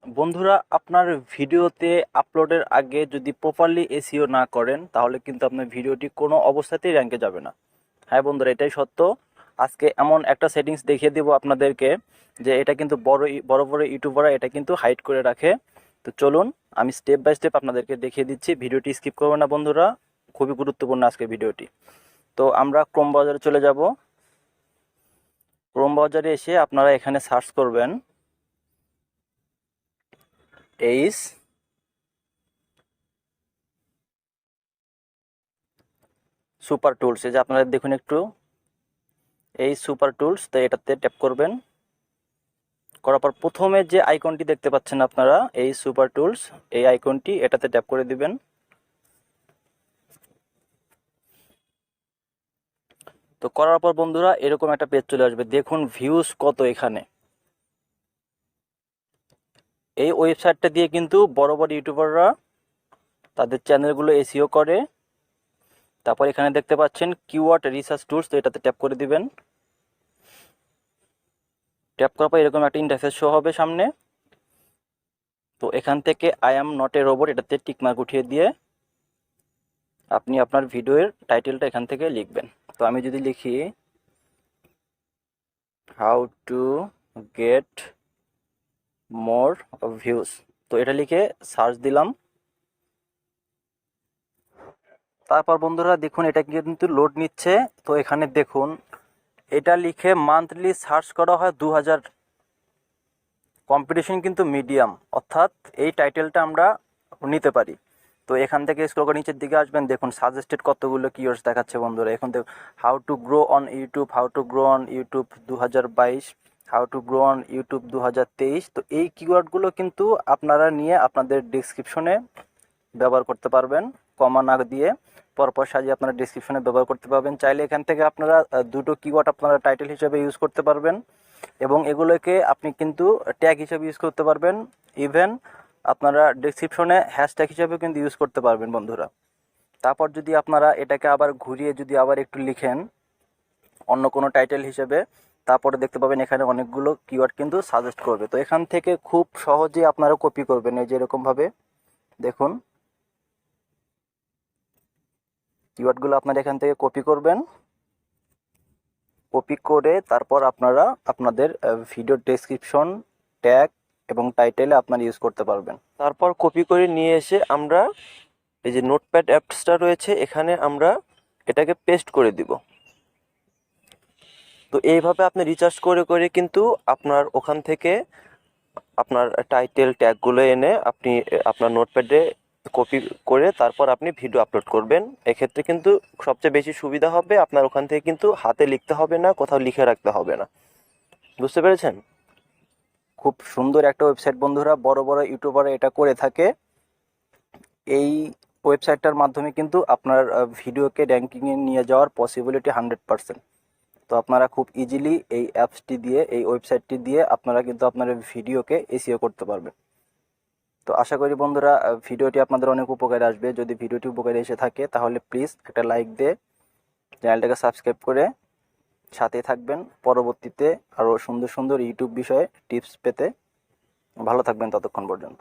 বন্ধুরা, আপনার ভিডিওতে আপলোডের আগে যদি প্রপারলি এসইও না করেন তাহলে কিন্তু আপনার ভিডিওটি কোনো অবস্থাতেই র্যাঙ্কে যাবে না। হ্যাঁ বন্ধুরা, এটাই সত্য। আজকে এমন একটা সেটিংস দেখিয়ে দেবো আপনাদেরকে যে এটা কিন্তু বড় বড় ইউটিউবাররা এটা কিন্তু হাইড করে রাখে। তো চলুন আমি স্টেপ বাই স্টেপ আপনাদেরকে দেখিয়ে দিচ্ছি, ভিডিওটি স্কিপ করবেন না বন্ধুরা, খুবই গুরুত্বপূর্ণ আজকের ভিডিওটি। তো আমরা ক্রোম ব্রাউজারে চলে যাব। ক্রোম ব্রাউজারে এসে আপনারা এখানে সার্চ করবেন এইচ সুপার টুলস। এই যে আপনারা দেখুন একটু, এই সুপার টুলস, তো এটাতে ট্যাপ করবেন। করার পর প্রথমে যে আইকনটি দেখতে পাচ্ছেন আপনারা, এই সুপার টুলস, এই আইকনটি, এটাতে ট্যাপ করে দিবেন। তো করার পর বন্ধুরা এরকম একটা পেজ চলে আসবে। দেখুন ভিউজ কত এখানে। এই ওয়েবসাইটটা দিয়ে কিন্তু বড় বড় ইউটিউবাররা তাদের চ্যানেলগুলো এসইও করে। তারপর এখানে দেখতে পাচ্ছেন কিওয়ার্ড রিসার্চ টুলস, তো এটাতে ট্যাপ করে দিবেন। ট্যাপ করার পর এরকম একটা ইন্টারফেস শো হবে সামনে। তো এখান থেকে I am not a robot এটাতে টিকমার্ক উঠিয়ে দিয়ে আপনি আপনার ভিডিওর টাইটেলটা এখান থেকে লিখবেন। তো আমি যদি লিখি how to get more views, তো এটা লিখে সার্চ দিলাম। তারপর বন্ধুরা দেখুন এটা কিন্তু লোড নিচ্ছে। তো এখানে দেখুন এটা লিখে মান্থলি সার্চ করা হয় 2000। কম্পিটিশন কিন্তু মিডিয়াম, অর্থাৎ এই টাইটেলটা আমরা নিতে পারি। তো এখান থেকে স্ক্রল করে নিচের দিকে আসবেন, দেখুন সাজেস্টেড কতগুলো কিওয়ার্ডস দেখাচ্ছে বন্ধুরা। এখন দেখুন how to grow on YouTube, how to grow on YouTube 2022, how to grow on YouTube 2023। তো এই কিওয়ার্ডগুলো কিন্তু আপনারা নিয়ে আপনাদের ডেসক্রিপশনে ব্যবহার করতে পারবেন, কমা না দিয়ে পরপর সাজিয়ে আপনারা ডেসক্রিপশনে ব্যবহার করতে পারবেন। চাইলে এখান থেকে আপনারা দুটো কিওয়ার্ড আপনারা টাইটেল হিসেবে ইউজ করতে পারবেন এবং এগুলোকে আপনি কিন্তু ট্যাগ হিসেবে ইউজ করতে পারবেন। ইভেন আপনারা ডেসক্রিপশনে হ্যাশট্যাগ হিসেবে কিন্তু ইউজ করতে পারবেন বন্ধুরা। তারপর যদি আপনারা এটাকে আবার ঘুরিয়ে যদি আবার একটু লিখেন অন্য কোনো টাইটেল হিসেবে, তারপরে দেখতে পাবেন এখানে অনেকগুলো কিওয়ার্ড কিন্তু সাজেস্ট করবে। তো এখান থেকে খুব সহজেই আপনারা কপি করবেন, এই যে এরকমভাবে দেখুন কিওয়ার্ডগুলো আপনারা এখান থেকে কপি করবেন। কপি করে তারপর আপনারা আপনাদের ভিডিও ডেসক্রিপশন, ট্যাগ এবং টাইটেলে আপনারা ইউজ করতে পারবেন। তারপর কপি করে নিয়ে এসে আমরা এই যে নোটপ্যাড অ্যাপসটা রয়েছে এখানে আমরা এটাকে পেস্ট করে দিব। তো এইভাবে আপনি রিসার্চ করে করে কিন্তু আপনার ওখান থেকে আপনার টাইটেল ট্যাগগুলো এনে আপনি আপনার নোটপ্যাডে কপি করে তারপর আপনি ভিডিও আপলোড করবেন। এক্ষেত্রে কিন্তু সবচেয়ে বেশি সুবিধা হবে, আপনার ওখান থেকে কিন্তু হাতে লিখতে হবে না, কোথাও লিখে রাখতে হবে না। বুঝতে পেরেছেন? খুব সুন্দর একটা ওয়েবসাইট বন্ধুরা, বড় বড় ইউটিউবাররা এটা করে থাকে। এই ওয়েবসাইটটার মাধ্যমে কিন্তু আপনার ভিডিওকে র্যাঙ্কিংয়ে নিয়ে যাওয়ার পসিবিলিটি 100%। তো আপনারা খুব ইজিলি এই অ্যাপসটি দিয়ে, এই ওয়েবসাইটটি দিয়ে আপনারা কিন্তু আপনার ভিডিওকে এসইও করতে পারবেন। তো আশা করি বন্ধুরা ভিডিওটি আপনাদের অনেক উপকারে আসবে। যদি ভিডিওটি উপকারে এসে থাকে তাহলে প্লিজ একটা লাইক দিয়ে চ্যানেলটাকে সাবস্ক্রাইব করে সাথে থাকবেন। পরবর্তীতে আরও সুন্দর সুন্দর ইউটিউব বিষয়ে টিপস পেতে ভালো থাকবেন ততক্ষণ পর্যন্ত।